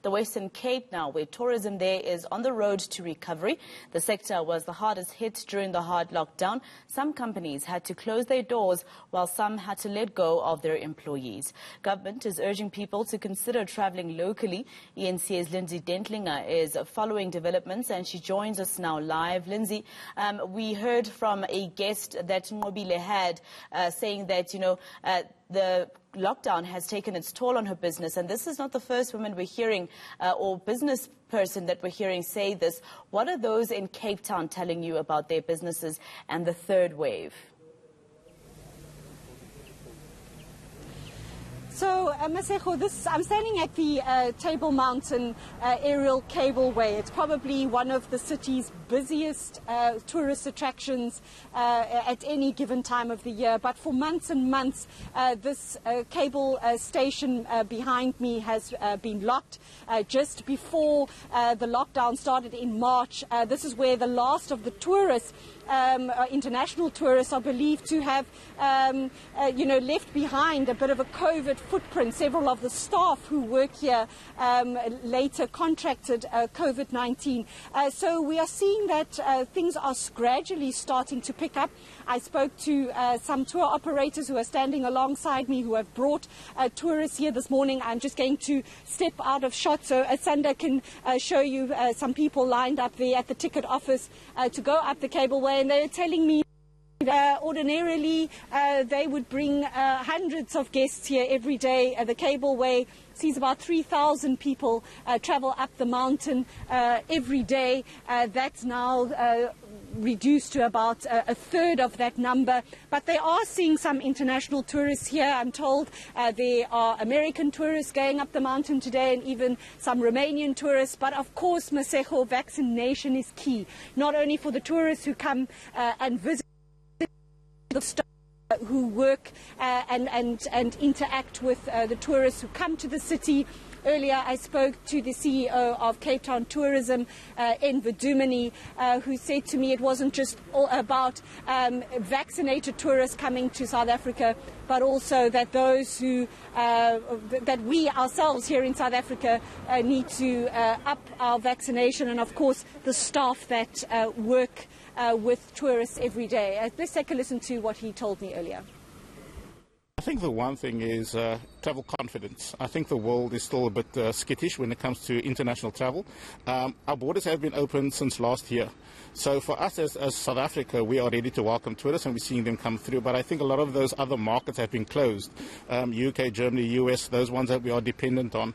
the Western Cape now, where tourism there is on the road to recovery. The sector was the hardest hit during the hard lockdown. Some companies had to close their doors, while some had to let go of their employees. Government is urging people to consider travelling locally. eNCA's Lindsay Dentliger is following developments, and she joins us now live. Lindsay, we heard from a guest that Nqobile had saying that, the lockdown has taken its toll on her business, and this is not the first woman we're hearing or business person that we're hearing say this. What are those in Cape Town telling you about their businesses and the third wave? So, Masego, I'm standing at the Table Mountain aerial cableway. It's probably one of the city's busiest tourist attractions at any given time of the year. But for months and months, this cable station behind me has been locked. Just before the lockdown started in March, this is where the last of the tourists, international tourists, are believed to have, left behind a bit of a COVID footprint. Several of the staff who work here later contracted COVID-19. So we are seeing that things are gradually starting to pick up. I spoke to some tour operators who are standing alongside me who have brought tourists here this morning. I'm just going to step out of shot so Asanda can show you some people lined up there at the ticket office to go up the cableway, and they're telling me ordinarily they would bring hundreds of guests here every day. The cableway sees about 3,000 people travel up the mountain every day. That's now reduced to about a third of that number, but they are seeing some international tourists here. I'm told there are American tourists going up the mountain today, and even some Romanian tourists. But of course, Masego, vaccination is key, not only for the tourists who come and visit, the staff who work and interact with the tourists who come to the city. Earlier, I spoke to the CEO of Cape Town Tourism, Nvadumani, who said to me it wasn't just all about vaccinated tourists coming to South Africa, but also that those who, that we ourselves here in South Africa need to up our vaccination, and of course the staff that work with tourists every day. Let's take a listen to what he told me earlier. I think the one thing is travel confidence. I think the world is still a bit skittish when it comes to international travel. Our borders have been open since last year. So for us as South Africa, we are ready to welcome tourists, and we're seeing them come through. But I think a lot of those other markets have been closed. UK, Germany, US, those ones that we are dependent on.